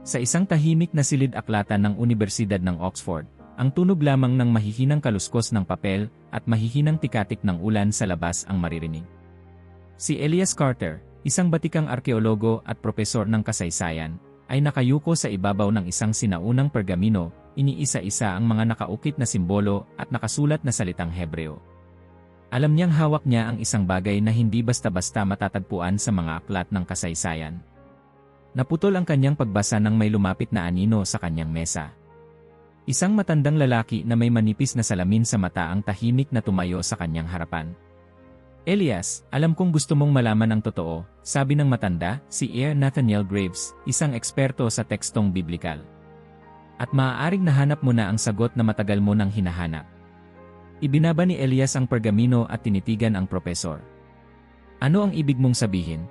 Sa isang tahimik na silid-aklatan ng Unibersidad ng Oxford, ang tunog lamang ng mahihinang kaluskos ng papel at mahihinang tikatik ng ulan sa labas ang maririnig. Si Elias Carter, isang batikang arkeologo at propesor ng kasaysayan, ay nakayuko sa ibabaw ng isang sinaunang pergamino, iniisa-isa ang mga nakaukit na simbolo at nakasulat na salitang Hebreo. Alam niyang hawak niya ang isang bagay na hindi basta-basta matatagpuan sa mga aklat ng kasaysayan. Naputol ang kanyang pagbasa nang may lumapit na anino sa kanyang mesa. Isang matandang lalaki na may manipis na salamin sa mata ang tahimik na tumayo sa kanyang harapan. Elias, alam kong gusto mong malaman ang totoo, sabi ng matanda, si R. Nathaniel Graves, isang eksperto sa tekstong biblikal. At maaaring nahanap mo na ang sagot na matagal mo nang hinahanap. Ibinaba ni Elias ang pergamino at tinitigan ang propesor. Ano ang ibig mong sabihin?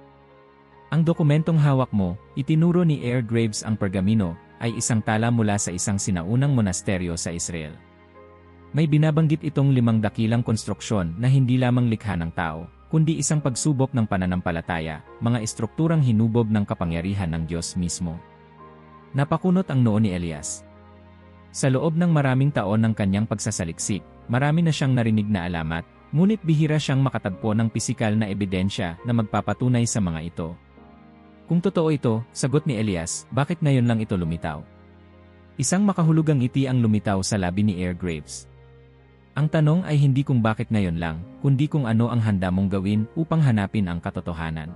Ang dokumentong hawak mo, itinuro ni R. Graves ang pergamino, ay isang tala mula sa isang sinaunang monasteryo sa Israel. May binabanggit itong 5 dakilang konstruksyon na hindi lamang likha ng tao, kundi isang pagsubok ng pananampalataya, mga estrukturang hinubog ng kapangyarihan ng Diyos mismo. Napakunot ang noo ni Elias. Sa loob ng maraming taon ng kanyang pagsasaliksik, marami na siyang narinig na alamat, ngunit bihira siyang makatagpo ng pisikal na ebidensya na magpapatunay sa mga ito. Kung totoo ito, sagot ni Elias, bakit ngayon lang ito lumitaw? Isang makahulugang ngiti ang lumitaw sa labi ni R. Graves. Ang tanong ay hindi kung bakit ngayon lang, kundi kung ano ang handa mong gawin upang hanapin ang katotohanan.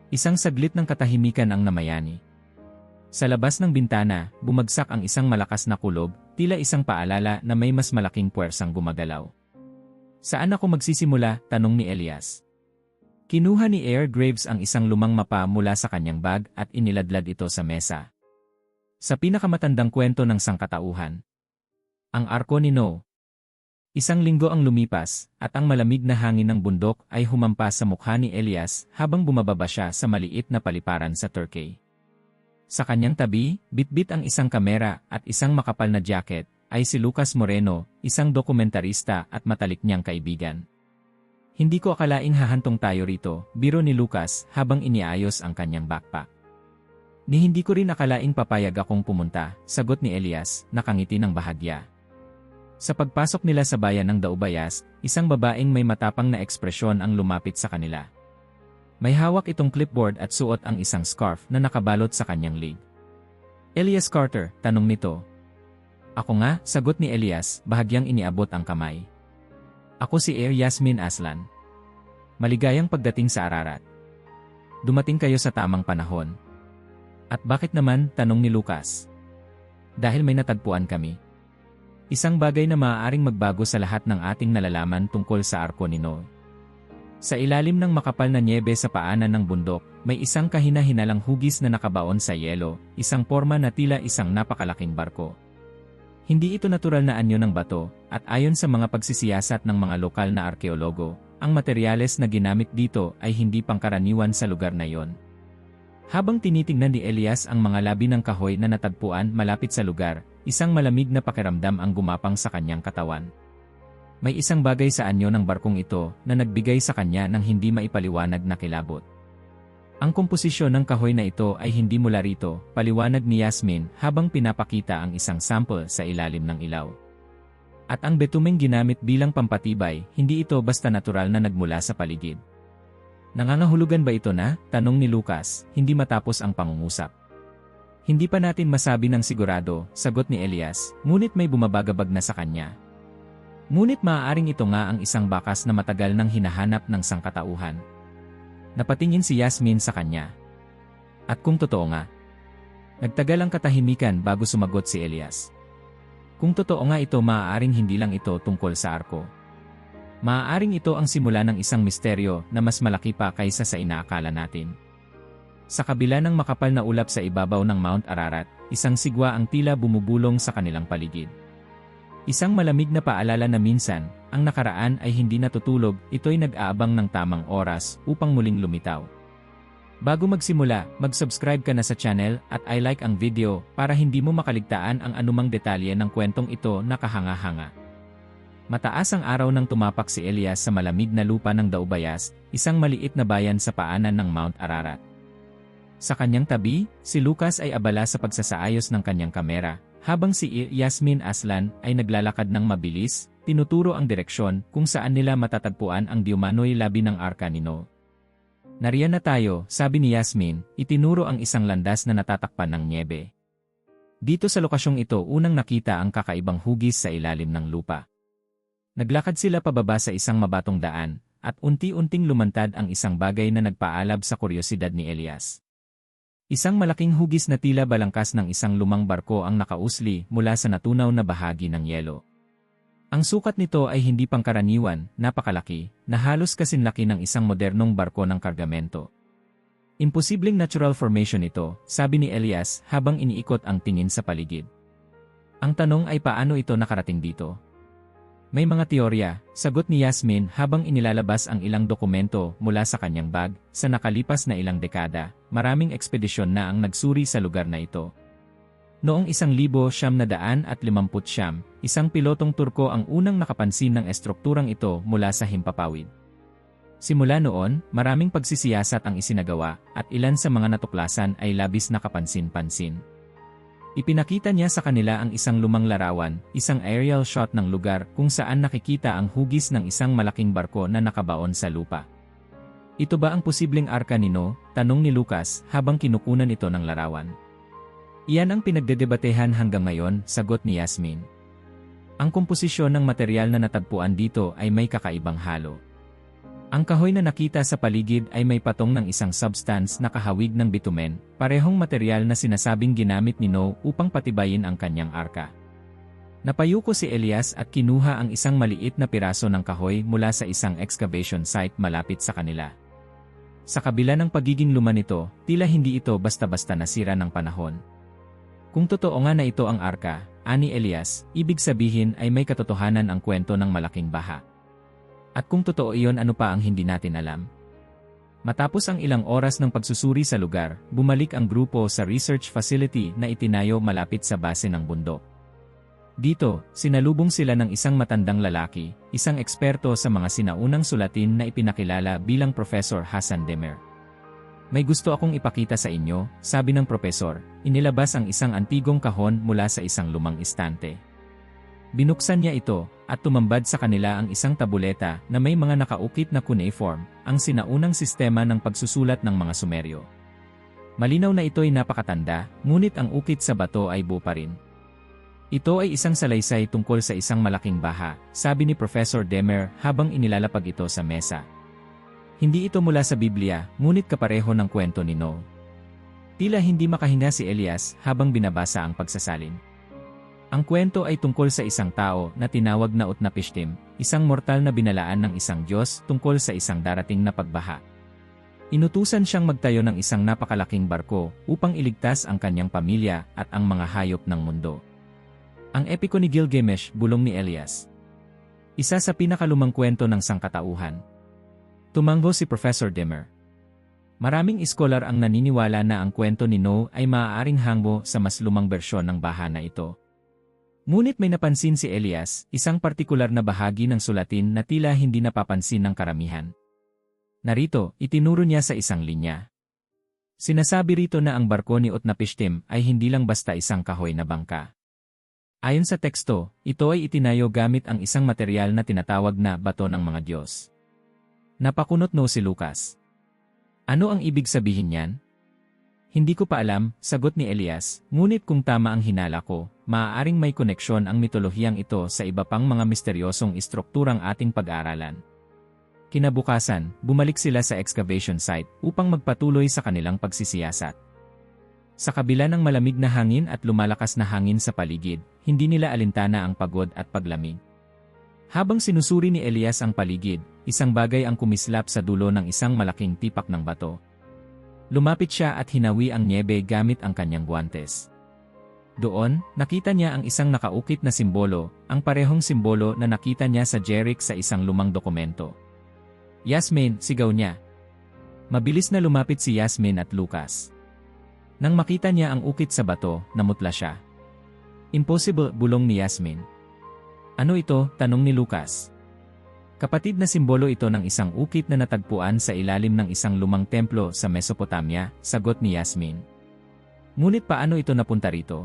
Isang saglit ng katahimikan ang namayani. Sa labas ng bintana, bumagsak ang isang malakas na kulob, tila isang paalala na may mas malaking puwersang gumagalaw. Saan ako magsisimula? Tanong ni Elias. Kinuha ni R. Graves ang isang lumang mapa mula sa kanyang bag at iniladlad ito sa mesa. Sa pinakamatandang kwento ng sangkatauhan. Ang Arko ni Noe. Isang linggo ang lumipas, at ang malamig na hangin ng bundok ay humampas sa mukha ni Elias habang bumababa siya sa maliit na paliparan sa Turkey. Sa kanyang tabi, bitbit ang isang kamera at isang makapal na jacket, ay si Lucas Moreno, isang dokumentarista at matalik niyang kaibigan. Hindi ko akalaing hahantong tayo rito, biro ni Lucas habang iniayos ang kanyang backpack. Ni hindi ko rin akalaing papayag akong pumunta, sagot ni Elias, nakangiti ng bahagya. Sa pagpasok nila sa bayan ng Daubayas, isang babaeng may matapang na ekspresyon ang lumapit sa kanila. May hawak itong clipboard at suot ang isang scarf na nakabalot sa kanyang lig. Elias Carter, tanong nito. Ako nga, sagot ni Elias, bahagyang iniabot ang kamay. Ako si R. Yasmin Aslan. Maligayang pagdating sa Ararat. Dumating kayo sa tamang panahon. At bakit naman, tanong ni Lucas. Dahil may natagpuan kami. Isang bagay na maaaring magbago sa lahat ng ating nalalaman tungkol sa Arko ni Noe. Sa ilalim ng makapal na nyebe sa paanan ng bundok, may isang kahina-hinalang hugis na nakabaon sa yelo, isang porma na tila isang napakalaking barko. Hindi ito natural na anyo ng bato, at ayon sa mga pagsisiyasat ng mga lokal na arkeologo, ang materyales na ginamit dito ay hindi pangkaraniwan sa lugar na iyon. Habang tinitingnan ni Elias ang mga labi ng kahoy na natagpuan malapit sa lugar, isang malamig na pakiramdam ang gumapang sa kanyang katawan. May isang bagay sa anyo ng barkong ito na nagbigay sa kanya ng hindi maipaliwanag na kilabot. Ang komposisyon ng kahoy na ito ay hindi mula rito, paliwanag ni Yasmin habang pinapakita ang isang sample sa ilalim ng ilaw. At ang betumeng ginamit bilang pampatibay, hindi ito basta natural na nagmula sa paligid. Nangangahulugan ba ito na? Tanong ni Lucas, hindi matapos ang pangungusap. Hindi pa natin masabi ng sigurado, sagot ni Elias, ngunit may bumabagabag na sa kanya. Ngunit maaaring ito nga ang isang bakas na matagal nang hinahanap ng sangkatauhan. Napatingin si Yasmin sa kanya. At kung totoo nga, nagtagal ang katahimikan bago sumagot si Elias. Kung totoo nga ito, maaaring hindi lang ito tungkol sa Arko. Maaaring ito ang simula ng isang misteryo na mas malaki pa kaysa sa inaakala natin. Sa kabila ng makapal na ulap sa ibabaw ng Mount Ararat, isang sigwa ang tila bumubulong sa kanilang paligid. Isang malamig na paalala na minsan, ang nakaraan ay hindi natutulog, ito'y nag-aabang ng tamang oras upang muling lumitaw. Bago magsimula, mag-subscribe ka na sa channel at i-like ang video para hindi mo makaligtaan ang anumang detalye ng kwentong ito na kahanga-hanga. Mataas ang araw nang tumapak si Elias sa malamig na lupa ng Daubayas, isang maliit na bayan sa paanan ng Mount Ararat. Sa kanyang tabi, si Lucas ay abala sa pagsasaayos ng kanyang kamera, habang si Yasmin Aslan ay naglalakad ng mabilis, tinuturo ang direksyon kung saan nila matatagpuan ang diumanoy labi ng arka ni Noe. Nariyan na tayo, sabi ni Yasmin, itinuro ang isang landas na natatakpan ng nyebe. Dito sa lokasyong ito unang nakita ang kakaibang hugis sa ilalim ng lupa. Naglakad sila pababa sa isang mabatong daan, at unti-unting lumantad ang isang bagay na nagpaalab sa kuryosidad ni Elias. Isang malaking hugis na tila balangkas ng isang lumang barko ang nakausli mula sa natunaw na bahagi ng yelo. Ang sukat nito ay hindi pangkaraniwan, napakalaki, na halos kasinlaki ng isang modernong barko ng kargamento. Imposibleng natural formation ito, sabi ni Elias habang iniikot ang tingin sa paligid. Ang tanong ay paano ito nakarating dito? May mga teorya, sagot ni Yasmin habang inilalabas ang ilang dokumento mula sa kanyang bag. Sa nakalipas na ilang dekada, maraming ekspedisyon na ang nagsuri sa lugar na ito. Noong 1959, isang pilotong Turko ang unang nakapansin ng estrukturang ito mula sa himpapawid. Simula noon, maraming pagsisiyasat ang isinagawa at ilan sa mga natuklasan ay labis na kapansin-pansin. Ipinakita niya sa kanila ang isang lumang larawan, isang aerial shot ng lugar kung saan nakikita ang hugis ng isang malaking barko na nakabaon sa lupa. Ito ba ang posibleng arka ni Noe? Tanong ni Lucas habang kinukunan ito ng larawan. Iyan ang pinagdedebatehan hanggang ngayon, sagot ni Yasmin. Ang komposisyon ng material na natagpuan dito ay may kakaibang halo. Ang kahoy na nakita sa paligid ay may patong ng isang substance na kahawig ng bitumen, parehong material na sinasabing ginamit ni Noe upang patibayin ang kanyang arka. Napayuko si Elias at kinuha ang isang maliit na piraso ng kahoy mula sa isang excavation site malapit sa kanila. Sa kabila ng pagiging luma nito, tila hindi ito basta-basta nasira ng panahon. Kung totoo nga na ito ang arka, ani Elias, ibig sabihin ay may katotohanan ang kwento ng malaking baha. At kung totoo iyon, ano pa ang hindi natin alam? Matapos ang ilang oras ng pagsusuri sa lugar, bumalik ang grupo sa research facility na itinayo malapit sa base ng bundok. Dito, sinalubong sila ng isang matandang lalaki, isang eksperto sa mga sinaunang sulatin na ipinakilala bilang Professor Hassan Demer. May gusto akong ipakita sa inyo, sabi ng profesor, inilabas ang isang antigong kahon mula sa isang lumang istante. Binuksan niya ito, at tumambad sa kanila ang isang tabuleta na may mga nakaukit na cuneiform, ang sinaunang sistema ng pagsusulat ng mga Sumeryo. Malinaw na ito'y napakatanda, ngunit ang ukit sa bato ay buo pa rin. Ito ay isang salaysay tungkol sa isang malaking baha, sabi ni Professor Demer habang inilalapag ito sa mesa. Hindi ito mula sa Biblia, ngunit kapareho ng kwento ni Noe. Tila hindi makahinga si Elias habang binabasa ang pagsasalin. Ang kwento ay tungkol sa isang tao na tinawag na Utnapishtim, isang mortal na binalaan ng isang Diyos tungkol sa isang darating na pagbaha. Inutusan siyang magtayo ng isang napakalaking barko upang iligtas ang kanyang pamilya at ang mga hayop ng mundo. Ang epiko ni Gilgamesh, bulong ni Elias. Isa sa pinakalumang kwento ng sangkatauhan. Tumanggo si Professor Demer. Maraming iskolar ang naniniwala na ang kwento ni Noe ay maaaring hanggo sa mas lumang bersyon ng baha na ito. Ngunit may napansin si Elias, isang partikular na bahagi ng sulatin na tila hindi napapansin ng karamihan. Narito, itinuro niya sa isang linya. Sinasabi rito na ang barko ni Utnapishtim ay hindi lang basta isang kahoy na bangka. Ayon sa teksto, ito ay itinayo gamit ang isang material na tinatawag na bato ng mga Diyos. Napakunot si Lucas. Ano ang ibig sabihin niyan? Hindi ko pa alam, sagot ni Elias, ngunit kung tama ang hinala ko, maaaring may koneksyon ang mitolohiyang ito sa iba pang mga misteryosong istrukturang ating pag-aaralan. Kinabukasan, bumalik sila sa excavation site upang magpatuloy sa kanilang pagsisiyasat. Sa kabila ng malamig na hangin at lumalakas na hangin sa paligid, hindi nila alintana ang pagod at paglamig. Habang sinusuri ni Elias ang paligid, isang bagay ang kumislap sa dulo ng isang malaking tipak ng bato. Lumapit siya at hinawi ang nyebe gamit ang kanyang guwantes. Doon, nakita niya ang isang nakaukit na simbolo, ang parehong simbolo na nakita niya sa Jeric sa isang lumang dokumento. Yasmin, sigaw niya. Mabilis na lumapit si Yasmin at Lucas. Nang makita niya ang ukit sa bato, namutla siya. Impossible, bulong ni Yasmin. Ano ito? Tanong ni Lucas. Kapatid na simbolo ito ng isang ukit na natagpuan sa ilalim ng isang lumang templo sa Mesopotamia, sagot ni Yasmin. Ngunit paano ito napunta rito?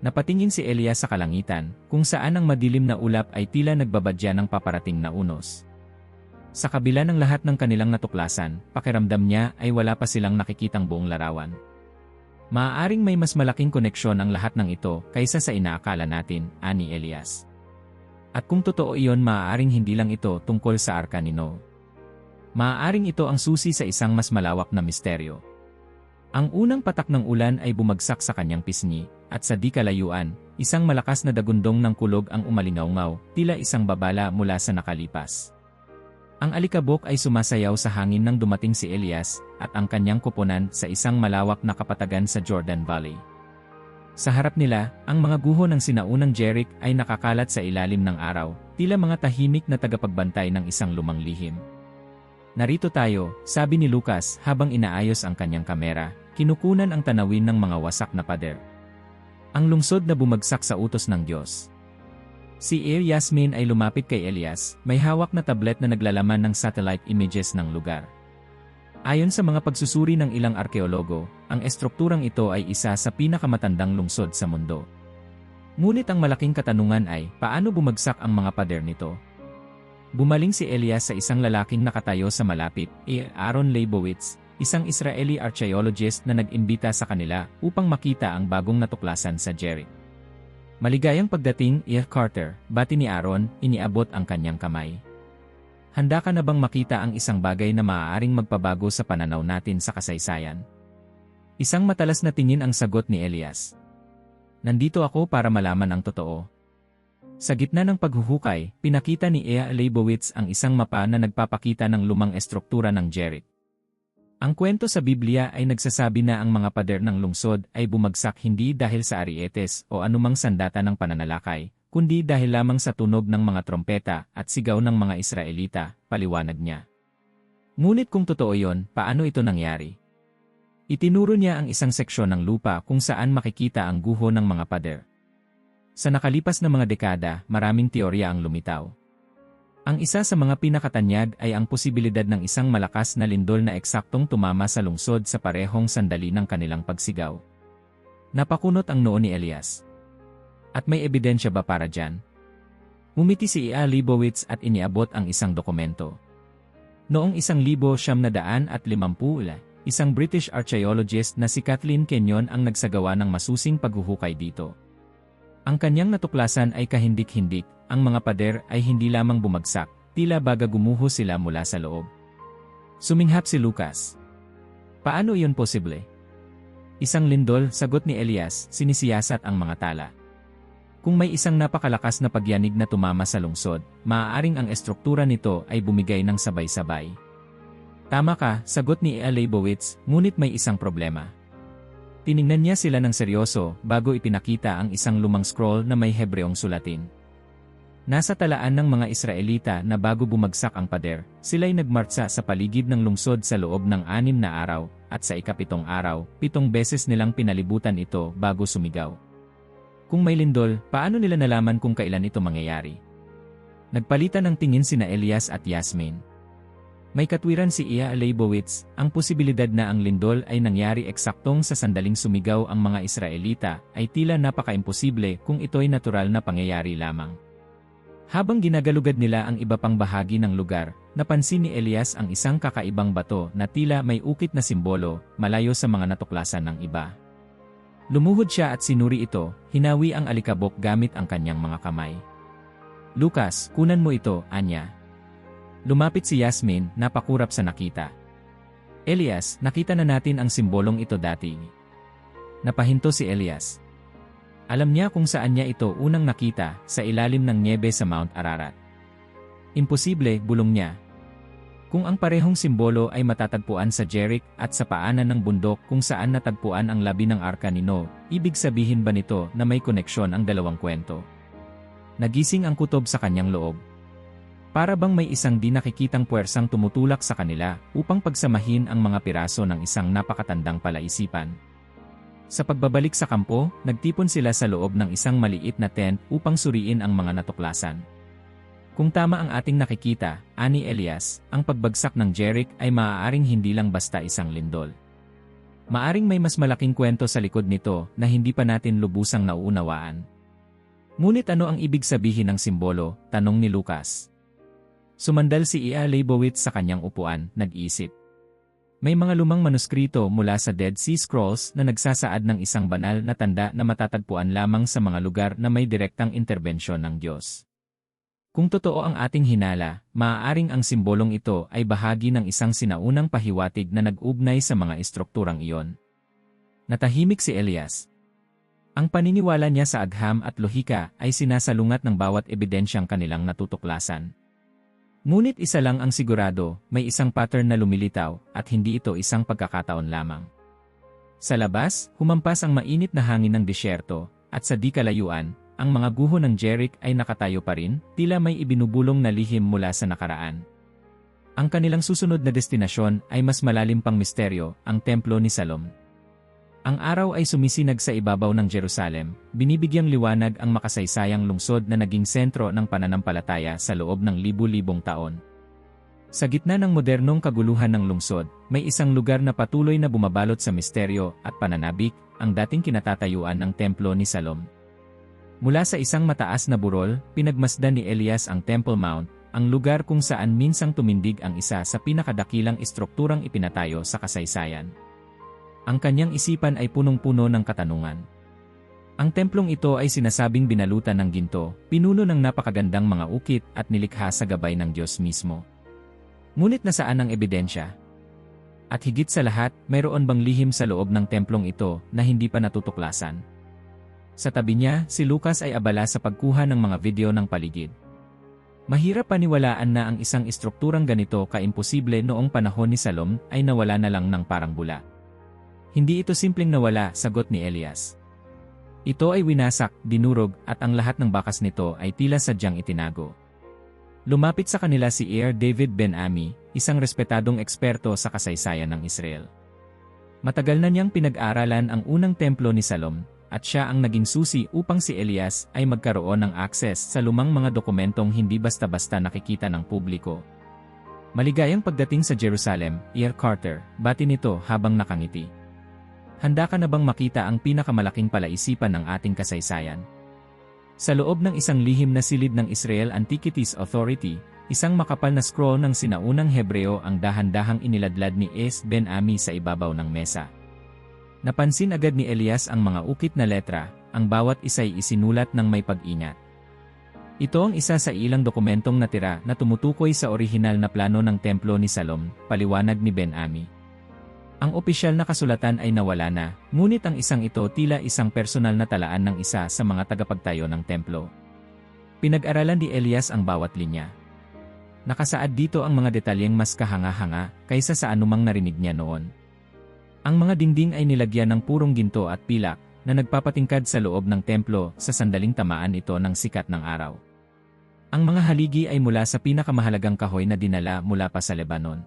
Napatingin si Elias sa kalangitan, kung saan ang madilim na ulap ay tila nagbabadya ng paparating na unos. Sa kabila ng lahat ng kanilang natuklasan, pakiramdam niya ay wala pa silang nakikitang buong larawan. Maaaring may mas malaking koneksyon ang lahat ng ito kaysa sa inaakala natin, ani Elias. At kung totoo iyon, maaaring hindi lang ito tungkol sa Arka ni Noe. Maaaring ito ang susi sa isang mas malawak na misteryo. Ang unang patak ng ulan ay bumagsak sa kanyang pisngi, at sa di kalayuan, isang malakas na dagundong ng kulog ang umalingaw-ngaw, tila isang babala mula sa nakalipas. Ang alikabok ay sumasayaw sa hangin nang dumating si Elias, at ang kanyang kuponan sa isang malawak na kapatagan sa Jordan Valley. Sa harap nila, ang mga guho ng sinaunang Jeric ay nakakalat sa ilalim ng araw, tila mga tahimik na tagapagbantay ng isang lumang lihim. Narito tayo, sabi ni Lucas habang inaayos ang kanyang kamera, kinukunan ang tanawin ng mga wasak na pader. Ang lungsod na bumagsak sa utos ng Diyos. Si Yasmin ay lumapit kay Elias, may hawak na tablet na naglalaman ng satellite images ng lugar. Ayon sa mga pagsusuri ng ilang arkeologo, ang estrukturang ito ay isa sa pinakamatandang lungsod sa mundo. Ngunit ang malaking katanungan ay, paano bumagsak ang mga pader nito? Bumaling si Elias sa isang lalaking nakatayo sa malapit, Aaron Leibowitz, isang Israeli archaeologist na nag-imbita sa kanila upang makita ang bagong natuklasan sa Jeric. Maligayang pagdating, Carter, bati ni Aaron, iniabot ang kanyang kamay. Handa ka na bang makita ang isang bagay na maaaring magpabago sa pananaw natin sa kasaysayan? Isang matalas na tingin ang sagot ni Elias. Nandito ako para malaman ang totoo. Sa gitna ng paghuhukay, pinakita ni Leibowitz ang isang mapa na nagpapakita ng lumang estruktura ng Jeric. Ang kwento sa Biblia ay nagsasabi na ang mga pader ng lungsod ay bumagsak hindi dahil sa arietes o anumang sandata ng pananalakay, kundi dahil lamang sa tunog ng mga trompeta at sigaw ng mga Israelita, paliwanag niya. Ngunit kung totoo yon, paano ito nangyari? Itinuro niya ang isang seksyon ng lupa kung saan makikita ang guho ng mga pader. Sa nakalipas na mga dekada, maraming teorya ang lumitaw. Ang isa sa mga pinakatanyag ay ang posibilidad ng isang malakas na lindol na eksaktong tumama sa lungsod sa parehong sandali ng kanilang pagsigaw. Napakunot ang noo ni Elias. At may ebidensya ba para dyan? Umiti si Leibowitz at iniabot ang isang dokumento. Noong 1950, isang British archaeologist na si Kathleen Kenyon ang nagsagawa ng masusing paghuhukay dito. Ang kanyang natuklasan ay kahindik-hindik, ang mga pader ay hindi lamang bumagsak, tila baga gumuho sila mula sa loob. Suminghap si Lucas. Paano iyon posible? Isang lindol, sagot ni Elias, sinisiyasat ang mga tala. Kung may isang napakalakas na pagyanig na tumama sa lungsod, maaaring ang estruktura nito ay bumigay ng sabay-sabay. Tama ka, sagot ni Leibowitz, ngunit may isang problema. Tiningnan niya sila ng seryoso bago ipinakita ang isang lumang scroll na may Hebreong sulatin. Nasa talaan ng mga Israelita na bago bumagsak ang pader, sila'y nagmartsa sa paligid ng lungsod sa loob ng 6 na araw, at sa ika-7 araw, 7 beses nilang pinalibutan ito bago sumigaw. Kung may lindol, paano nila nalaman kung kailan ito mangyayari? Nagpalitan ng tingin sina Elias at Yasmin. May katwiran si Leibowitz, ang posibilidad na ang lindol ay nangyari eksaktong sa sandaling sumigaw ang mga Israelita ay tila napaka-imposible kung ito'y natural na pangyayari lamang. Habang ginagalugad nila ang iba pang bahagi ng lugar, napansin ni Elias ang isang kakaibang bato na tila may ukit na simbolo, malayo sa mga natuklasan ng iba. Lumuhod siya at sinuri ito, hinawi ang alikabok gamit ang kanyang mga kamay. Lucas, kunan mo ito, anya. Lumapit si Yasmin, napakurap sa nakita. Elias, nakita na natin ang simbolong ito dati. Napahinto si Elias. Alam niya kung saan niya ito unang nakita, sa ilalim ng nyebe sa Mount Ararat. Imposible, bulong niya. Kung ang parehong simbolo ay matatagpuan sa Jeric at sa paanan ng bundok kung saan natagpuan ang labi ng Arka ni Noe, ibig sabihin ba nito na may koneksyon ang dalawang kwento? Nagising ang kutob sa kanyang loob. Para bang may isang di nakikitang puwersang tumutulak sa kanila upang pagsamahin ang mga piraso ng isang napakatandang palaisipan. Sa pagbabalik sa kampo, nagtipon sila sa loob ng isang maliit na tent upang suriin ang mga natuklasan. Kung tama ang ating nakikita, ani Elias, ang pagbagsak ng Jericho ay maaaring hindi lang basta isang lindol. Maaring may mas malaking kwento sa likod nito na hindi pa natin lubusang nauunawaan. Ngunit ano ang ibig sabihin ng simbolo? Tanong ni Lucas. Sumandal si Ia Leibowitz sa kanyang upuan, nag-isip. May mga lumang manuskrito mula sa Dead Sea Scrolls na nagsasaad ng isang banal na tanda na matatagpuan lamang sa mga lugar na may direktang interbensyon ng Diyos. Kung totoo ang ating hinala, maaaring ang simbolong ito ay bahagi ng isang sinaunang pahiwatig na nag-ugnay sa mga estrukturang iyon. Natahimik si Elias. Ang paniniwala niya sa agham at lohika ay sinasalungat ng bawat ebidensyang kanilang natutuklasan. Ngunit isa lang ang sigurado, may isang pattern na lumilitaw at hindi ito isang pagkakataon lamang. Sa labas, humampas ang mainit na hangin ng disyerto at sa di kalayuan, ang mga guho ng Jericho ay nakatayo pa rin, tila may ibinubulong na lihim mula sa nakaraan. Ang kanilang susunod na destinasyon ay mas malalim pang misteryo, ang Templo ni Salom. Ang araw ay sumisinag sa ibabaw ng Jerusalem, binibigyang liwanag ang makasaysayang lungsod na naging sentro ng pananampalataya sa loob ng libu-libong taon. Sa gitna ng modernong kaguluhan ng lungsod, may isang lugar na patuloy na bumabalot sa misteryo at pananabik, ang dating kinatatayuan ng Templo ni Salom. Mula sa isang mataas na burol, pinagmasdan ni Elias ang Temple Mount, ang lugar kung saan minsang tumindig ang isa sa pinakadakilang estrukturang ipinatayo sa kasaysayan. Ang kanyang isipan ay punong-puno ng katanungan. Ang templong ito ay sinasabing binalutan ng ginto, pinuno ng napakagandang mga ukit at nilikha sa gabay ng Diyos mismo. Ngunit nasaan ang ebidensya? At higit sa lahat, mayroon bang lihim sa loob ng templong ito na hindi pa natutuklasan? Sa tabi niya, si Lucas ay abala sa pagkuha ng mga video ng paligid. Mahirap paniwalaan na ang isang estrukturang ganito kaimposible noong panahon ni Salom ay nawala na lang ng parang bula. Hindi ito simpleng nawala, sagot ni Elias. Ito ay winasak, dinurog, at ang lahat ng bakas nito ay tila sadyang itinago. Lumapit sa kanila si Ear David Ben-Ami, isang respetadong eksperto sa kasaysayan ng Israel. Matagal na niyang pinag-aralan ang unang templo ni Salom, at siya ang naging susi upang si Elias ay magkaroon ng akses sa lumang mga dokumentong hindi basta-basta nakikita ng publiko. Maligayang pagdating sa Jerusalem, Ear Carter, bati nito habang nakangiti. Handa ka na bang makita ang pinakamalaking palaisipan ng ating kasaysayan? Sa loob ng isang lihim na silid ng Israel Antiquities Authority, isang makapal na scroll ng sinaunang Hebreo ang dahan-dahang iniladlad ni Es Ben-Ami sa ibabaw ng mesa. Napansin agad ni Elias ang mga ukit na letra, ang bawat isa'y isinulat ng may pag-ingat. Ito ang isa sa ilang dokumentong natira na tumutukoy sa orihinal na plano ng templo ni Salom, paliwanag ni Ben-Ami. Ang opisyal na kasulatan ay nawala na, ngunit ang isang ito tila isang personal na talaan ng isa sa mga tagapagtayo ng templo. Pinag-aralan ni Elias ang bawat linya. Nakasaad dito ang mga detalyeng mas kahanga-hanga kaysa sa anumang narinig niya noon. Ang mga dingding ay nilagyan ng purong ginto at pilak na nagpapatingkad sa loob ng templo sa sandaling tamaan ito ng sikat ng araw. Ang mga haligi ay mula sa pinakamahalagang kahoy na dinala mula pa sa Lebanon.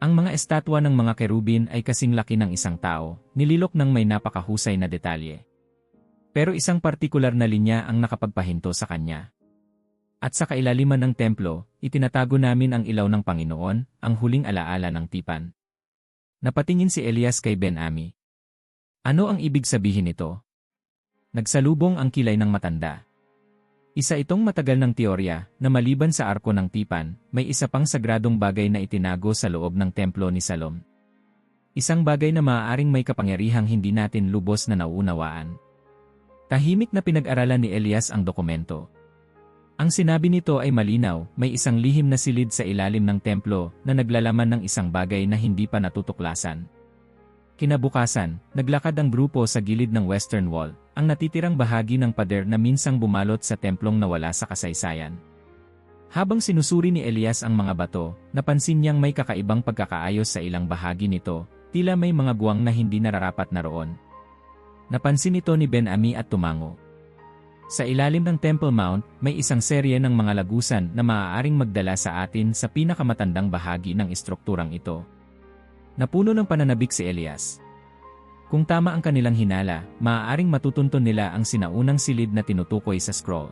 Ang mga estatwa ng mga kerubin ay kasing laki ng isang tao, nililok ng may napakahusay na detalye. Pero isang partikular na linya ang nakapagpahinto sa kanya. At sa kailaliman ng templo, itinatago namin ang ilaw ng Panginoon, ang huling alaala ng tipan. Napatingin si Elias kay Ben-Ami. Ano ang ibig sabihin nito? Nagsalubong ang kilay ng matanda. Isa itong matagal ng teorya na maliban sa arko ng tipan, may isa pang sagradong bagay na itinago sa loob ng templo ni Salom. Isang bagay na maaaring may kapangyarihang hindi natin lubos na nauunawaan. Tahimik na pinag-aralan ni Elias ang dokumento. Ang sinabi nito ay malinaw, may isang lihim na silid sa ilalim ng templo na naglalaman ng isang bagay na hindi pa natutuklasan. Kinabukasan, naglakad ang grupo sa gilid ng Western Wall, ang natitirang bahagi ng pader na minsang bumalot sa templong nawala sa kasaysayan. Habang sinusuri ni Elias ang mga bato, napansin niyang may kakaibang pagkakaayos sa ilang bahagi nito, tila may mga guwang na hindi nararapat na roon. Napansin ito ni Ben-Ami at tumango. Sa ilalim ng Temple Mount, may isang serye ng mga lagusan na maaaring magdala sa atin sa pinakamatandang bahagi ng estrukturang ito. Napuno ng pananabik si Elias. Kung tama ang kanilang hinala, maaaring matutunton nila ang sinaunang silid na tinutukoy sa scroll.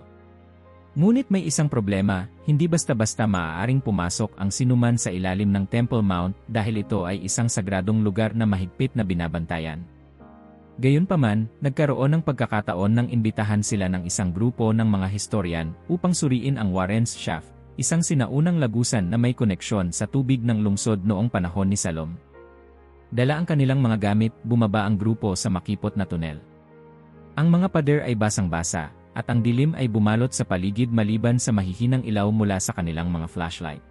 Ngunit may isang problema, hindi basta-basta maaaring pumasok ang sinuman sa ilalim ng Temple Mount dahil ito ay isang sagradong lugar na mahigpit na binabantayan. Gayunpaman, nagkaroon ng pagkakataon nang imbitahan sila ng isang grupo ng mga historian upang suriin ang Warren's Shaft, isang sinaunang lagusan na may koneksyon sa tubig ng lungsod noong panahon ni Salom. Dala ang kanilang mga gamit, bumaba ang grupo sa makipot na tunel. Ang mga pader ay basang-basa, at ang dilim ay bumalot sa paligid maliban sa mahihinang ilaw mula sa kanilang mga flashlight.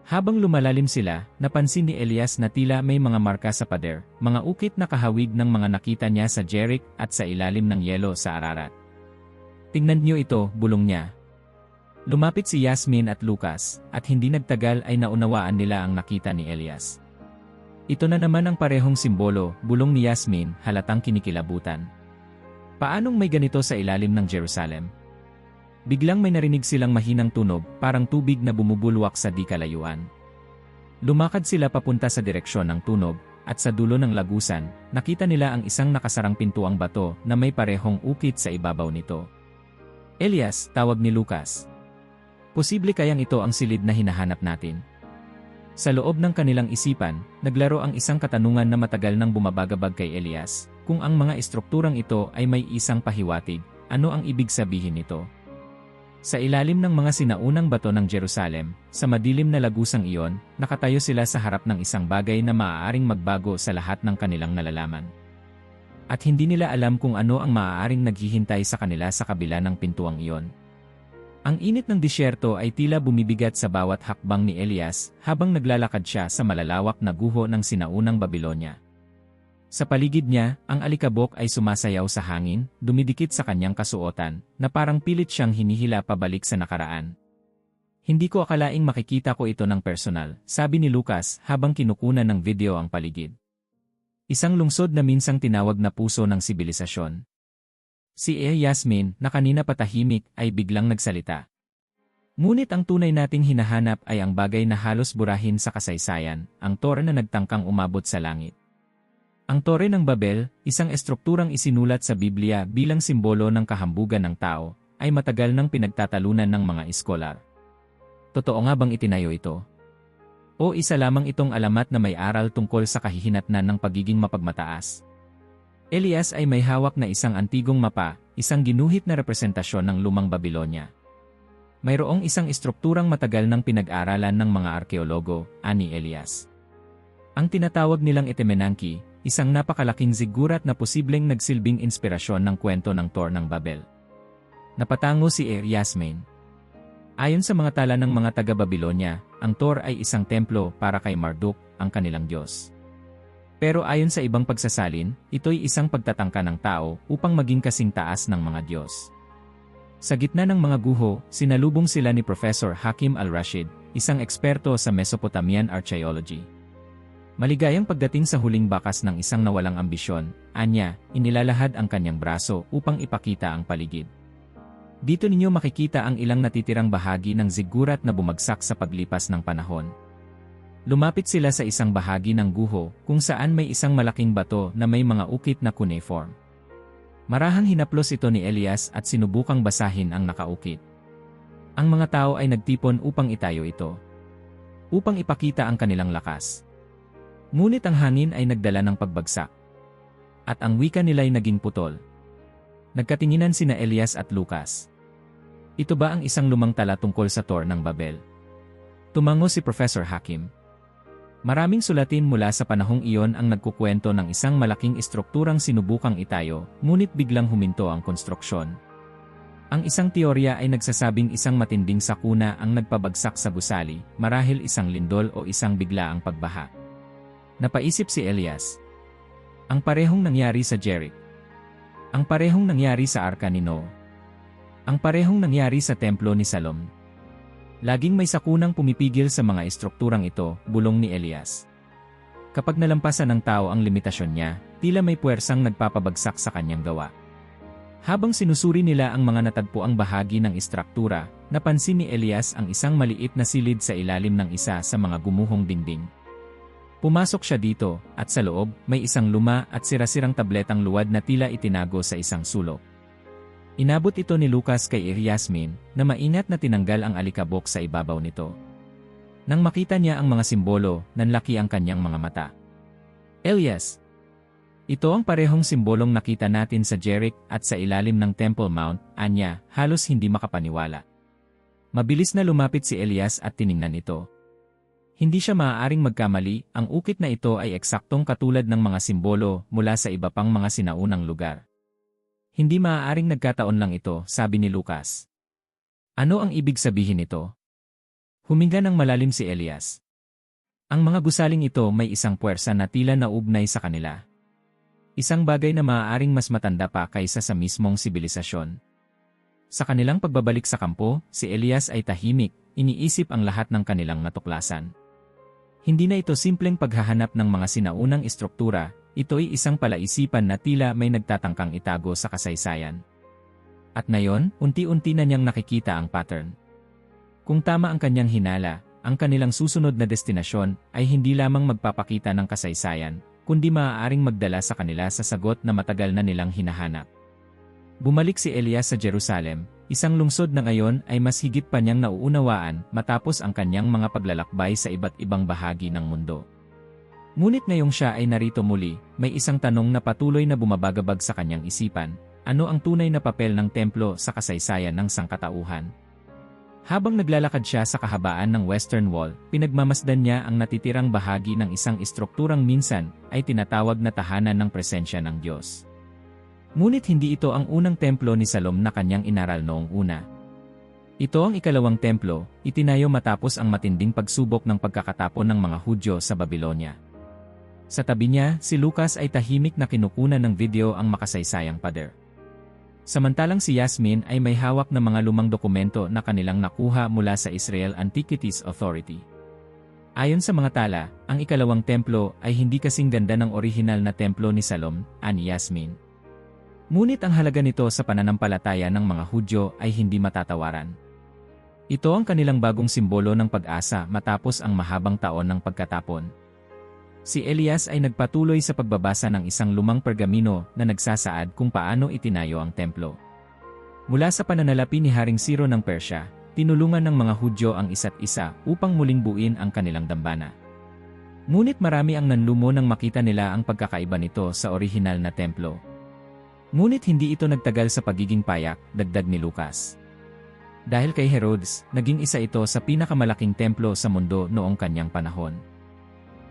Habang lumalalim sila, napansin ni Elias na tila may mga marka sa pader, mga ukit na kahawig ng mga nakita niya sa Jericho at sa ilalim ng yelo sa Ararat. "Tingnan niyo ito," bulong niya. Lumapit si Yasmin at Lucas, at hindi nagtagal ay naunawaan nila ang nakita ni Elias. "Ito na naman ang parehong simbolo," bulong ni Yasmin, halatang kinikilabutan. "Paanong may ganito sa ilalim ng Jerusalem?" Biglang may narinig silang mahinang tunog, parang tubig na bumubulwak sa di kalayuan. Lumakad sila papunta sa direksyon ng tunog, at sa dulo ng lagusan, nakita nila ang isang nakasarang pintuang bato na may parehong ukit sa ibabaw nito. "Elias," tawag ni Lucas. "Posible kayang ito ang silid na hinahanap natin?" Sa loob ng kanilang isipan, naglaro ang isang katanungan na matagal nang bumabagabag kay Elias. Kung ang mga estrukturang ito ay may isang pahiwatig, ano ang ibig sabihin nito? Sa ilalim ng mga sinaunang bato ng Jerusalem, sa madilim na lagusang iyon, nakatayo sila sa harap ng isang bagay na maaaring magbago sa lahat ng kanilang nalalaman. At hindi nila alam kung ano ang maaaring naghihintay sa kanila sa kabila ng pintuang iyon. Ang init ng disyerto ay tila bumibigat sa bawat hakbang ni Elias habang naglalakad siya sa malalawak na guho ng sinaunang Babilonya. Sa paligid niya, ang alikabok ay sumasayaw sa hangin, dumidikit sa kanyang kasuotan, na parang pilit siyang hinihila pabalik sa nakaraan. "Hindi ko akalaing makikita ko ito ng personal," sabi ni Lucas habang kinukunan ng video ang paligid. Isang lungsod na minsang tinawag na puso ng sibilisasyon. Si Yasmin, na kanina patahimik, ay biglang nagsalita. "Ngunit ang tunay nating hinahanap ay ang bagay na halos burahin sa kasaysayan, ang tore na nagtangkang umabot sa langit." Ang Tore ng Babel, isang estrukturang isinulat sa Biblia bilang simbolo ng kahambugan ng tao, ay matagal nang pinagtatalunan ng mga iskolar. Totoo nga bang itinayo ito? O isa lamang itong alamat na may aral tungkol sa kahihinatnan ng pagiging mapagmataas? Elias ay may hawak na isang antigong mapa, isang ginuhit na representasyon ng lumang Babilonya. Mayroong isang estrukturang matagal nang pinag-aralan ng mga arkeologo, ani Elias. Ang tinatawag nilang Etemenanki, isang napakalaking zigurat na posibleng nagsilbing inspirasyon ng kwento ng Tor ng Babel. Napatango si Yasmin. Ayon sa mga tala ng mga taga-Babilonya, ang Tor ay isang templo para kay Marduk, ang kanilang Diyos. Pero ayon sa ibang pagsasalin, ito'y isang pagtatangka ng tao upang maging kasing taas ng mga Diyos. Sa gitna ng mga guho, sinalubong sila ni Professor Hakim Al-Rashid, isang eksperto sa Mesopotamian archaeology. Maligayang pagdating sa huling bakas ng isang nawalang ambisyon, anya, inilalahad ang kanyang braso upang ipakita ang paligid. "Dito ninyo makikita ang ilang natitirang bahagi ng zigurat na bumagsak sa paglipas ng panahon." Lumapit sila sa isang bahagi ng guho kung saan may isang malaking bato na may mga ukit na cuneiform. Marahang hinaplos ito ni Elias at sinubukang basahin ang nakaukit. Ang mga tao ay nagtipon upang itayo ito, upang ipakita ang kanilang lakas. Ngunit ang hangin ay nagdala ng pagbagsak. At ang wika nila'y naging putol. Nagkatinginan sina Elias at Lucas. "Ito ba ang isang lumang tala tungkol sa Tor ng Babel?" Tumango si Professor Hakim. Maraming sulatin mula sa panahong iyon ang nagkukwento ng isang malaking estrukturang sinubukang itayo, ngunit biglang huminto ang konstruksyon. Ang isang teorya ay nagsasabing isang matinding sakuna ang nagpabagsak sa gusali, marahil isang lindol o isang biglaang pagbaha. Napaisip si Elias. Ang parehong nangyari sa Jericho. Ang parehong nangyari sa Arka ni Noe. Ang parehong nangyari sa templo ni Salom. Laging may sakunang pumipigil sa mga estrukturang ito, bulong ni Elias. Kapag nalampasan ng tao ang limitasyon niya, tila may puwersang nagpapabagsak sa kanyang gawa. Habang sinusuri nila ang mga natagpuang bahagi ng istruktura, napansin ni Elias ang isang maliit na silid sa ilalim ng isa sa mga gumuhong dingding. Pumasok siya dito, at sa loob, may isang luma at sirasirang tabletang luwad na tila itinago sa isang sulok. Inabot ito ni Lucas kay Yasmin na maingat na tinanggal ang alikabok sa ibabaw nito. Nang makita niya ang mga simbolo, nanlaki ang kanyang mga mata. Elias! Ito ang parehong simbolong nakita natin sa Jericho at sa ilalim ng Temple Mount, anya, halos hindi makapaniwala. Mabilis na lumapit si Elias at tiningnan ito. Hindi siya maaaring magkamali, ang ukit na ito ay eksaktong katulad ng mga simbolo mula sa iba pang mga sinaunang lugar. Hindi maaaring nagkataon lang ito, sabi ni Lucas. Ano ang ibig sabihin nito? Huminga ng malalim si Elias. Ang mga gusaling ito may isang puwersa na tila naugnay sa kanila. Isang bagay na maaaring mas matanda pa kaysa sa mismong sibilisasyon. Sa kanilang pagbabalik sa kampo, si Elias ay tahimik, iniisip ang lahat ng kanilang natuklasan. Hindi na ito simpleng paghahanap ng mga sinaunang istruktura, ito'y isang palaisipan na tila may nagtatangkang itago sa kasaysayan. At ngayon, unti-unti na niyang nakikita ang pattern. Kung tama ang kanyang hinala, ang kanilang susunod na destinasyon ay hindi lamang magpapakita ng kasaysayan, kundi maaaring magdala sa kanila sa sagot na matagal na nilang hinahanap. Bumalik si Elias sa Jerusalem, isang lungsod na ngayon ay mas higit pa niyang nauunawaan matapos ang kanyang mga paglalakbay sa iba't ibang bahagi ng mundo. Ngunit ngayong siya ay narito muli, may isang tanong na patuloy na bumabagabag sa kanyang isipan, ano ang tunay na papel ng templo sa kasaysayan ng sangkatauhan? Habang naglalakad siya sa kahabaan ng Western Wall, pinagmamasdan niya ang natitirang bahagi ng isang istrukturang minsan ay tinatawag na tahanan ng presensya ng Diyos. Ngunit hindi ito ang unang templo ni Salom na kanyang inaral noong una. Ito ang ikalawang templo, itinayo matapos ang matinding pagsubok ng pagkakatapon ng mga Hudyo sa Babylonia. Sa tabi niya, si Lucas ay tahimik na kinukunan ng video ang makasaysayang pader. Samantalang si Yasmin ay may hawak na mga lumang dokumento na kanilang nakuha mula sa Israel Antiquities Authority. Ayon sa mga tala, ang ikalawang templo ay hindi kasing ganda ng orihinal na templo ni Salom, ani Yasmin. Ngunit ang halaga nito sa pananampalataya ng mga Hudyo ay hindi matatawaran. Ito ang kanilang bagong simbolo ng pag-asa matapos ang mahabang taon ng pagkatapon. Si Elias ay nagpatuloy sa pagbabasa ng isang lumang pergamino na nagsasaad kung paano itinayo ang templo. Mula sa pananalapi ni Haring Ciro ng Persya, tinulungan ng mga Hudyo ang isa't isa upang muling buuin ang kanilang dambana. Ngunit marami ang nanlumo nang makita nila ang pagkakaiba nito sa orihinal na templo. Ngunit hindi ito nagtagal sa pagiging payak, dagdag ni Lucas. Dahil kay Herodes, naging isa ito sa pinakamalaking templo sa mundo noong kanyang panahon.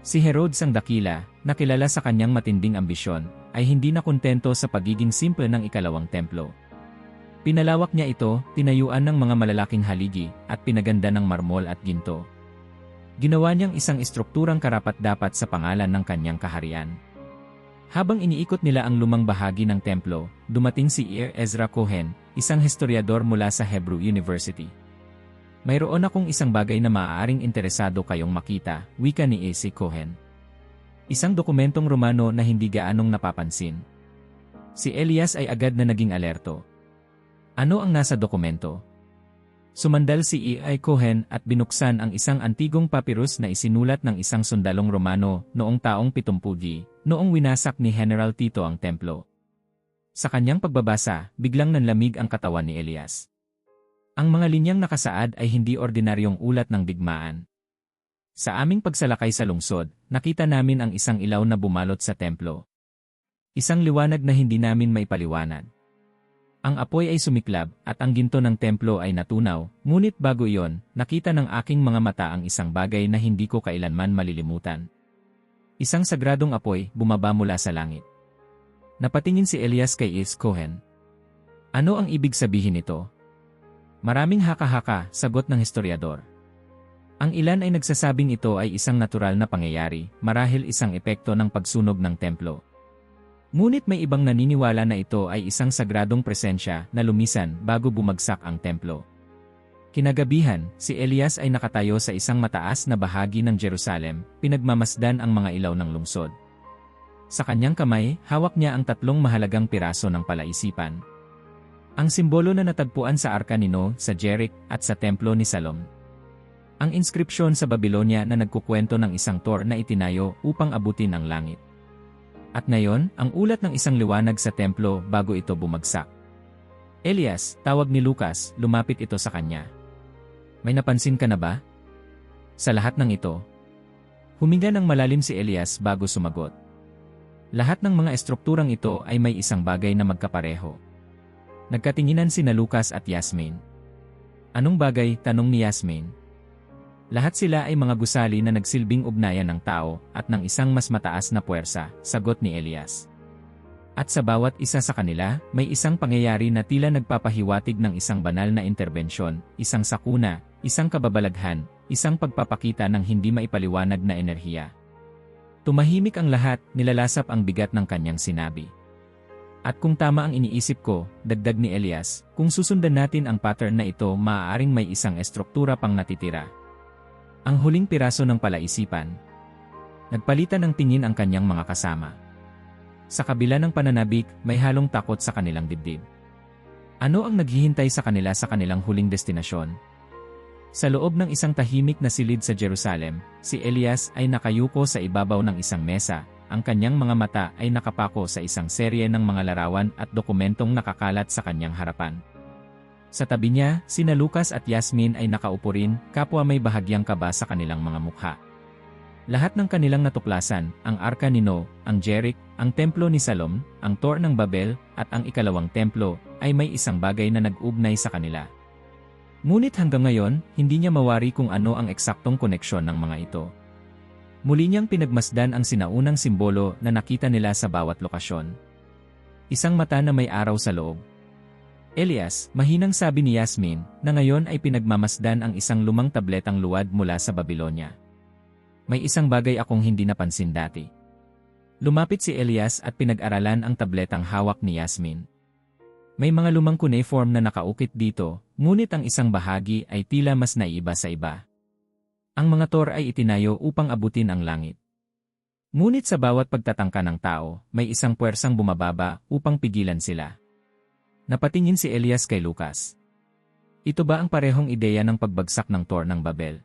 Si Herodes ang dakila, na kilala sa kanyang matinding ambisyon, ay hindi na kontento sa pagiging simple ng ikalawang templo. Pinalawak niya ito, tinayuan ng mga malalaking haligi, at pinaganda ng marmol at ginto. Ginawa niyang isang istrukturang karapat-dapat sa pangalan ng kanyang kaharian. Habang iniikot nila ang lumang bahagi ng templo, dumating si Ezra Cohen, isang historiador mula sa Hebrew University. Mayroon akong isang bagay na maaaring interesado kayong makita, wika ni A.C. Cohen. Isang dokumentong Romano na hindi gaanong napapansin. Si Elias ay agad na naging alerto. Ano ang nasa dokumento? Sumandal si E.I. Cohen at binuksan ang isang antigong papyrus na isinulat ng isang sundalong Romano noong taong 70, noong winasak ni General Tito ang templo. Sa kanyang pagbabasa, biglang nanlamig ang katawan ni Elias. Ang mga linyang nakasaad ay hindi ordinaryong ulat ng digmaan. Sa aming pagsalakay sa lungsod, nakita namin ang isang ilaw na bumalot sa templo. Isang liwanag na hindi namin maipaliwanag. Ang apoy ay sumiklab at ang ginto ng templo ay natunaw, ngunit bago iyon, nakita ng aking mga mata ang isang bagay na hindi ko kailanman malilimutan. Isang sagradong apoy bumaba mula sa langit. Napatingin si Elias kay A.C. Cohen. Ano ang ibig sabihin nito? Maraming haka-haka, sagot ng historiador. Ang ilan ay nagsasabing ito ay isang natural na pangyayari, marahil isang epekto ng pagsunog ng templo. Ngunit may ibang naniniwala na ito ay isang sagradong presensya na lumisan bago bumagsak ang templo. Kinagabihan, si Elias ay nakatayo sa isang mataas na bahagi ng Jerusalem, pinagmamasdan ang mga ilaw ng lungsod. Sa kanyang kamay, hawak niya ang tatlong mahalagang piraso ng palaisipan. Ang simbolo na natagpuan sa Arka ni No, sa Jericho, at sa templo ni Salom. Ang inskripsyon sa Babylonia na nagkukwento ng isang tor na itinayo upang abutin ang langit. At ngayon, ang ulat ng isang liwanag sa templo bago ito bumagsak. Elias, tawag ni Lucas, lumapit ito sa kanya. May napansin ka na ba? Sa lahat ng ito, huminga ng malalim si Elias bago sumagot. Lahat ng mga estrukturang ito ay may isang bagay na magkapareho. Nagkatinginan sina Lucas at Yasmin. Anong bagay? Tanong ni Yasmin. Lahat sila ay mga gusali na nagsilbing ugnayan ng tao at ng isang mas mataas na puwersa, sagot ni Elias. At sa bawat isa sa kanila, may isang pangyayari na tila nagpapahiwatig ng isang banal na interbensyon, isang sakuna, isang kababalaghan, isang pagpapakita ng hindi maipaliwanag na enerhiya. Tumahimik ang lahat, nilalasap ang bigat ng kanyang sinabi. At kung tama ang iniisip ko, dagdag ni Elias, kung susundan natin ang pattern na ito, maaaring may isang estruktura pang natitira. Ang huling piraso ng palaisipan. Nagpalitan ng tingin ang kanyang mga kasama. Sa kabila ng pananabik, may halong takot sa kanilang dibdib. Ano ang naghihintay sa kanila sa kanilang huling destinasyon? Sa loob ng isang tahimik na silid sa Jerusalem, si Elias ay nakayuko sa ibabaw ng isang mesa, ang kanyang mga mata ay nakapako sa isang serye ng mga larawan at dokumentong nakakalat sa kanyang harapan. Sa tabi niya, sina Lucas at Yasmin ay nakaupo rin, kapwa may bahagyang kaba sa kanilang mga mukha. Lahat ng kanilang natuklasan, ang Arka ni Noe, ang Jeric, ang Templo ni Salom, ang Tor ng Babel, at ang ikalawang templo, ay may isang bagay na nag-ugnay sa kanila. Ngunit hanggang ngayon, hindi niya mawari kung ano ang eksaktong koneksyon ng mga ito. Muli niyang pinagmasdan ang sinaunang simbolo na nakita nila sa bawat lokasyon. Isang mata na may araw sa loob. Elias, mahinang sabi ni Yasmin, na ngayon ay pinagmamasdan ang isang lumang tabletang luwad mula sa Babylonia. May isang bagay akong hindi napansin dati. Lumapit si Elias at pinag-aralan ang tabletang hawak ni Yasmin. May mga lumang cuneiform na nakaukit dito, ngunit ang isang bahagi ay tila mas naiiba sa iba. Ang mga tor ay itinayo upang abutin ang langit. Ngunit sa bawat pagtatangka ng tao, may isang puwersang bumababa upang pigilan sila. Napatingin si Elias kay Lucas. Ito ba ang parehong ideya ng pagbagsak ng Tor ng Babel?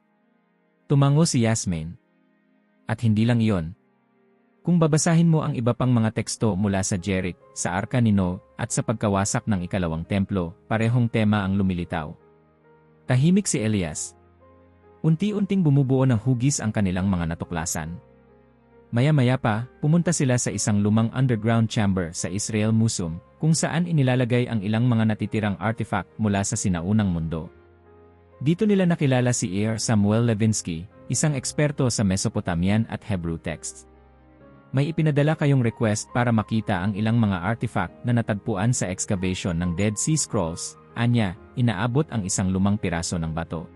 Tumango si Yasmin. At hindi lang iyon. Kung babasahin mo ang iba pang mga teksto mula sa Jeric, sa Arka ni Noe, at sa pagkawasak ng ikalawang templo, parehong tema ang lumilitaw. Tahimik si Elias. Unti-unting bumubuo ng hugis ang kanilang mga natuklasan. Maya-maya pa, pumunta sila sa isang lumang underground chamber sa Israel Museum, kung saan inilalagay ang ilang mga natitirang artifact mula sa sinaunang mundo. Dito nila nakilala si Ir Samuel Levinsky, isang eksperto sa Mesopotamian at Hebrew texts. May ipinadala kayong request para makita ang ilang mga artifact na natagpuan sa excavation ng Dead Sea Scrolls, anya, inaabot ang isang lumang piraso ng bato.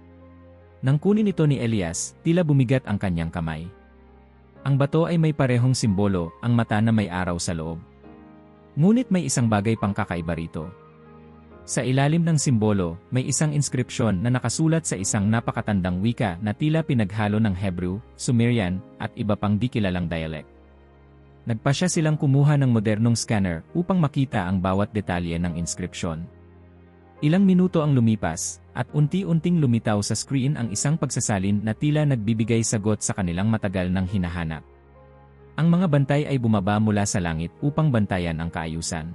Nang kunin ito ni Elias, tila bumigat ang kanyang kamay. Ang bato ay may parehong simbolo, ang mata na may araw sa loob. Ngunit may isang bagay pang kakaiba rito. Sa ilalim ng simbolo, may isang inskripsyon na nakasulat sa isang napakatandang wika na tila pinaghalo ng Hebrew, Sumerian, at iba pang di kilalang dialect. Nagpasya silang kumuha ng modernong scanner upang makita ang bawat detalye ng inskripsyon. Ilang minuto ang lumipas, at unti-unting lumitaw sa screen ang isang pagsasalin na tila nagbibigay sagot sa kanilang matagal nang hinahanap. Ang mga bantay ay bumaba mula sa langit upang bantayan ang kaayusan.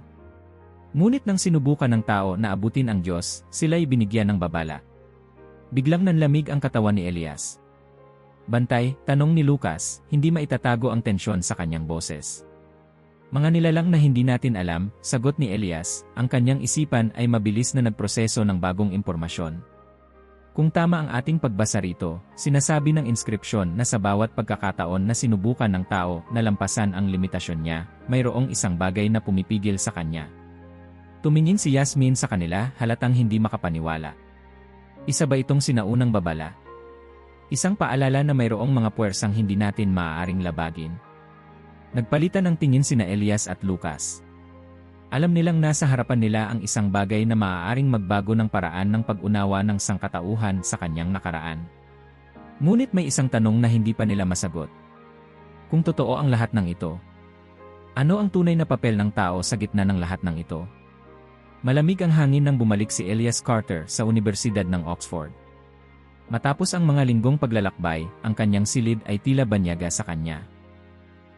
Ngunit nang sinubukan ng tao na abutin ang Diyos, sila'y binigyan ng babala. Biglang nanlamig ang katawan ni Elias. Bantay, tanong ni Lucas, hindi maitatago ang tensyon sa kanyang boses. Mga nilalang na hindi natin alam, sagot ni Elias, ang kanyang isipan ay mabilis na nagproseso ng bagong impormasyon. Kung tama ang ating pagbasa rito, sinasabi ng inskripsyon na sa bawat pagkakataon na sinubukan ng tao na lampasan ang limitasyon niya, mayroong isang bagay na pumipigil sa kanya. Tumingin si Yasmin sa kanila, halatang hindi makapaniwala. Isa ba itong sinaunang babala? Isang paalala na mayroong mga puwersang hindi natin maaaring labagin. Nagpalitan ng tingin sina Elias at Lucas. Alam nilang nasa harapan nila ang isang bagay na maaaring magbago ng paraan ng pag-unawa ng sangkatauhan sa kanyang nakaraan. Ngunit may isang tanong na hindi pa nila masagot. Kung totoo ang lahat ng ito, ano ang tunay na papel ng tao sa gitna ng lahat ng ito? Malamig ang hangin nang bumalik si Elias Carter sa Universidad ng Oxford. Matapos ang mga linggong paglalakbay, ang kanyang silid ay tila banyaga sa kanya.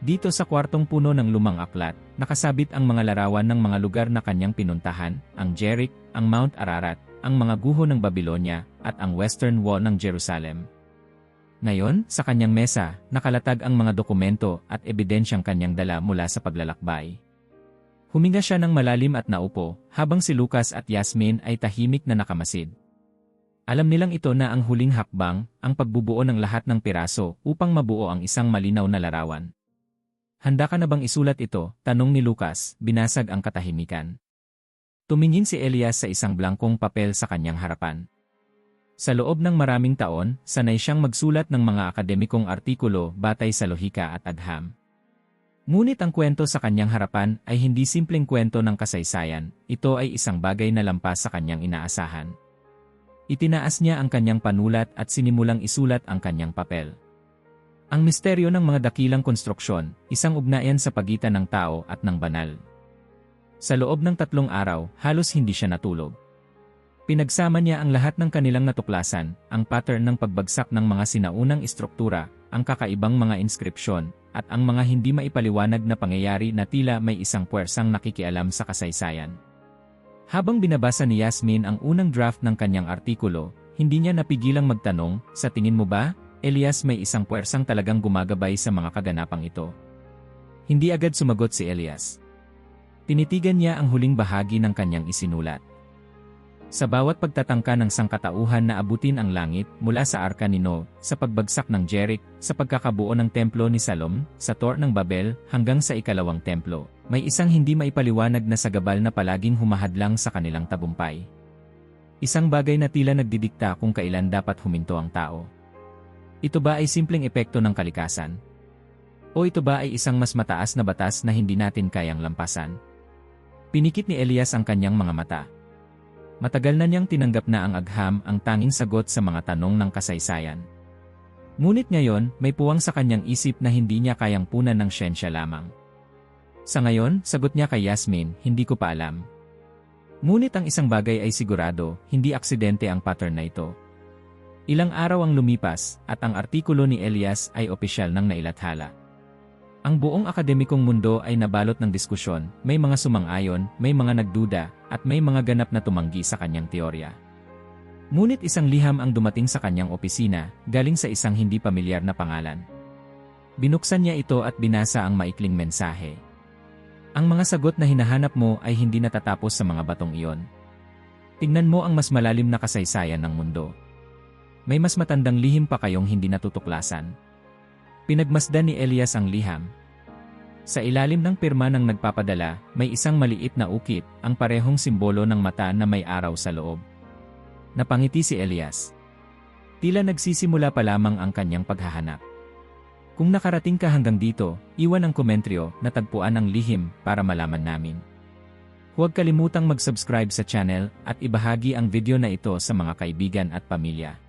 Dito sa kwartong puno ng lumang aklat, nakasabit ang mga larawan ng mga lugar na kanyang pinuntahan, ang Jericho, ang Mount Ararat, ang mga guho ng Babylonia, at ang Western Wall ng Jerusalem. Ngayon, sa kanyang mesa, nakalatag ang mga dokumento at ebidensyang kanyang dala mula sa paglalakbay. Huminga siya ng malalim at naupo, habang si Lucas at Yasmin ay tahimik na nakamasid. Alam nilang ito na ang huling hakbang, ang pagbubuo ng lahat ng piraso upang mabuo ang isang malinaw na larawan. Handa ka na bang isulat ito? Tanong ni Lucas, binasag ang katahimikan. Tumingin si Elias sa isang blankong papel sa kanyang harapan. Sa loob ng maraming taon, sanay siyang magsulat ng mga akademikong artikulo batay sa lohika at agham. Ngunit ang kwento sa kanyang harapan ay hindi simpleng kwento ng kasaysayan, ito ay isang bagay na lampas sa kanyang inaasahan. Itinaas niya ang kanyang panulat at sinimulang isulat ang kanyang papel. Ang misteryo ng mga dakilang konstruksyon, isang ugnayan sa pagitan ng tao at ng banal. Sa loob ng 3 araw, halos hindi siya natulog. Pinagsama niya ang lahat ng kanilang natuklasan, ang pattern ng pagbagsak ng mga sinaunang istruktura, ang kakaibang mga inskripsyon, at ang mga hindi maipaliwanag na pangyayari na tila may isang puwersang nakikialam sa kasaysayan. Habang binabasa ni Yasmin ang unang draft ng kanyang artikulo, hindi niya napigilang magtanong, sa tingin mo ba, Elias, may isang puwersang talagang gumagabay sa mga kaganapang ito? Hindi agad sumagot si Elias. Tinitigan niya ang huling bahagi ng kanyang isinulat. Sa bawat pagtatangka ng sangkatauhan na abutin ang langit, mula sa Arka ni Noe, sa pagbagsak ng Jericho, sa pagkakabuo ng templo ni Salom, sa Tor ng Babel, hanggang sa ikalawang templo, may isang hindi maipaliwanag na sagabal na palaging humahadlang sa kanilang tabumpay. Isang bagay na tila nagdidikta kung kailan dapat huminto ang tao. Ito ba ay simpleng epekto ng kalikasan? O ito ba ay isang mas mataas na batas na hindi natin kayang lampasan? Pinikit ni Elias ang kanyang mga mata. Matagal na niyang tinanggap na ang agham ang tanging sagot sa mga tanong ng kasaysayan. Ngunit ngayon, may puwang sa kanyang isip na hindi niya kayang punan ng siyensya lamang. Sa ngayon, sagot niya kay Yasmin, hindi ko pa alam. Ngunit ang isang bagay ay sigurado, hindi aksidente ang pattern na ito. Ilang araw ang lumipas, at ang artikulo ni Elias ay opisyal nang nailathala. Ang buong akademikong mundo ay nabalot ng diskusyon, may mga sumang-ayon, may mga nagduda, at may mga ganap na tumanggi sa kanyang teorya. Ngunit isang liham ang dumating sa kanyang opisina, galing sa isang hindi pamilyar na pangalan. Binuksan niya ito at binasa ang maikling mensahe. Ang mga sagot na hinahanap mo ay hindi natatapos sa mga batong iyon. Tingnan mo ang mas malalim na kasaysayan ng mundo. May mas matandang lihim pa kayong hindi natutuklasan. Pinagmasdan ni Elias ang liham. Sa ilalim ng pirma ng nagpapadala, may isang maliit na ukit, ang parehong simbolo ng mata na may araw sa loob. Napangiti si Elias. Tila nagsisimula pa lamang ang kanyang paghahanap. Kung nakarating ka hanggang dito, iwan ang komentaryo na tagpuan ang lihim para malaman namin. Huwag kalimutang mag-subscribe sa channel at ibahagi ang video na ito sa mga kaibigan at pamilya.